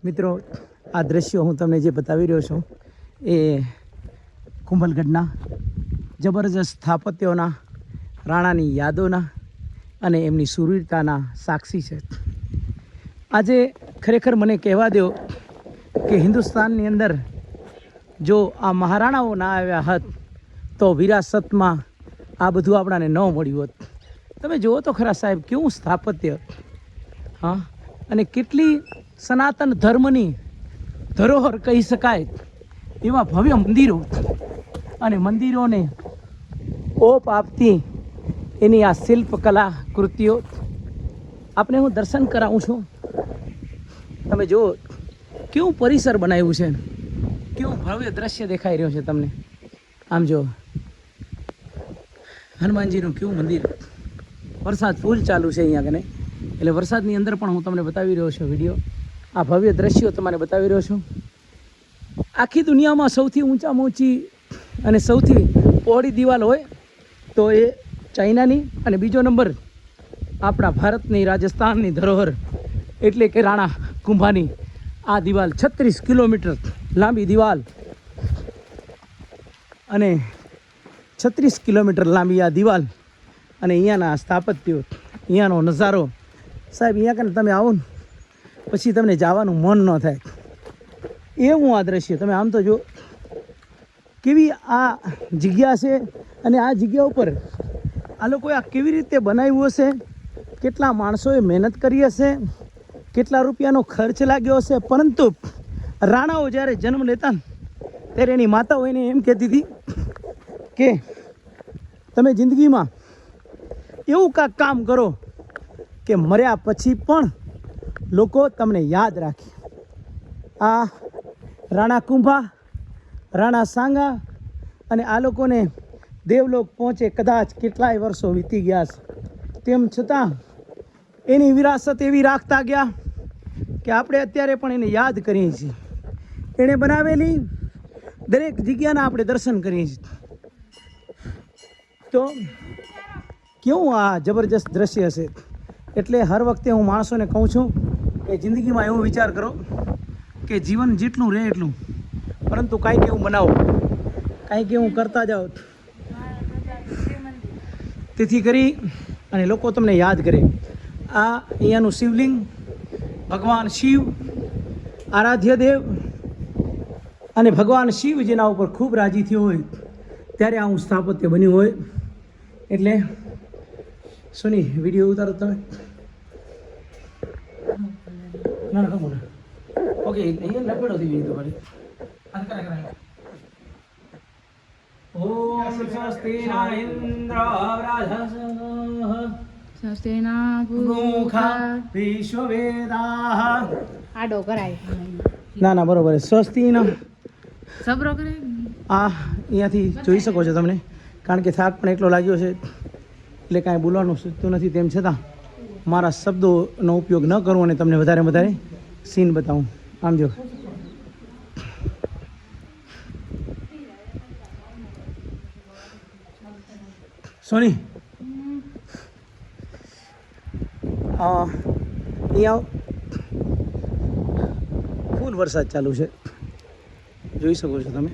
મિત્રો આ દ્રશ્યો હું તમને જે બતાવી રહ્યો છું એ કુંભલગઢના જબરજસ્ત સ્થાપત્યોના, રાણાની યાદોના અને એમની શૂરવીરતાના સાક્ષી છે. આજે ખરેખર મને કહેવા દો કે હિન્દુસ્તાનની અંદર જો આ મહારાણાઓ ના આવ્યા હોત તો વિરાસતમાં આ બધું આપણાને ન મળ્યું હોત. તમે જુઓ તો ખરા સાહેબ, કેવું સ્થાપત્ય, હા, અને કેટલી સનાતન ધર્મની ધરોહર કહી શકાય એવા ભવ્ય મંદિરો અને મંદિરોને ઓપ આપતી એની આ શિલ્પકલા કૃતિઓ આપણે હું દર્શન કરાવું છું. તમે જુઓ કેવું પરિસર બનાવ્યું છે, કેવું ભવ્ય દ્રશ્ય દેખાઈ રહ્યું છે તમને. આમ જો હનુમાનજીનું કેવું મંદિર, વરસાદ ફૂલ ચાલુ છે અહીંયા કને, એટલે વરસાદની અંદર પણ હું તમને બતાવી રહ્યો છું વિડીયો. આ ભવ્ય દ્રશ્યો તમારે બતાવી રહ્યો છું. આખી દુનિયામાં સૌથી ઊંચામાં ઊંચી અને સૌથી પહોળી દિવાલ હોય તો એ ચાઇનાની, અને બીજો નંબર આપણા ભારતની રાજસ્થાનની ધરોહર એટલે કે રાણા કુંભાની આ દિવાલ 36 કિલોમીટર લાંબી દિવાલ, અને 36 કિલોમીટર લાંબી આ દિવાલ, અને અહીંયાના સ્થાપત્યો, અહીંયાનો નજારો સાહેબ, અહીંયા કને તમે આવો ને પછી તમને જવાનું મન ન થાય એવું આ દ્રશ્ય. તમે આમ તો જો કેવી આ જગ્યા છે, અને આ જગ્યા ઉપર આ લોકોએ આ કેવી રીતે બનાવ્યું હશે, કેટલા માણસોએ મહેનત કરી હશે, કેટલા રૂપિયાનો ખર્ચ લાગ્યો હશે. પરંતુ રાણાઓ જ્યારે જન્મ લેતા ને ત્યારે એની માતાઓ એને એમ કહેતી હતી કે તમે જિંદગીમાં એવું કાંઈક કામ કરો કે મર્યા પછી પણ લોકો તમને યાદ રાખે. આ રાણા કુંભા, રાણા સાંગા અને આ લોકોને દેવલોક પહોંચે કદાચ કેટલાય વર્ષો વીતી ગયા છે, તેમ છતાં એની વિરાસત એવી રાખતા ગયા કે આપણે અત્યારે પણ એને યાદ કરીએ છીએ. એણે બનાવેલી દરેક જગ્યાના આપણે દર્શન કરીએ છીએ. તો કેવું આ જબરજસ્ત દ્રશ્ય છે. એટલે હર વખતે હું માણસોને કહું છું કે જિંદગીમાં એવો વિચાર કરો કે જીવન જેટલું રહે એટલું, પરંતુ કાંઈક એવું બનાવો, કાંઈક એવું કરતા જાઓ, તેથી કરી અને લોકો તમને યાદ કરે. આ અહીંયાનું શિવલિંગ, ભગવાન શિવ આરાધ્ય દેવ, અને ભગવાન શિવ જેના ઉપર ખૂબ રાજી થયો હોય ત્યારે આવું સ્થાપત્ય બન્યું હોય. એટલે સોની વિડીયો ઉતારો તમે. ના ના કમો ના ઓકે, અહીંયા લપેડો થઈ ગઈ તમારી. આ કરા કરા. ઓમ સ્વસ્તિના ઇન્દ્ર વ્રાધસઃ સ્વસ્તિના મુખા વિશ્વવેદાઃ. આડો કરાય. ના ના બરોબર છે. સ્વસ્તિના સબરો કરાય. આ અહીંયાથી જોઈ શકો છો તમને, કારણ કે થાક પણ એટલો લાગ્યો છે એટલે કાંઈ બોલવાનું સૂચતું નથી. તેમ છતાં મારા શબ્દોનો ઉપયોગ ન કરું અને તમને વધારે વધારે સીન બતાવું. આમ જો સોની અહીંયા ફૂલ વરસાદ ચાલુ છે, જોઈ શકો છો તમે.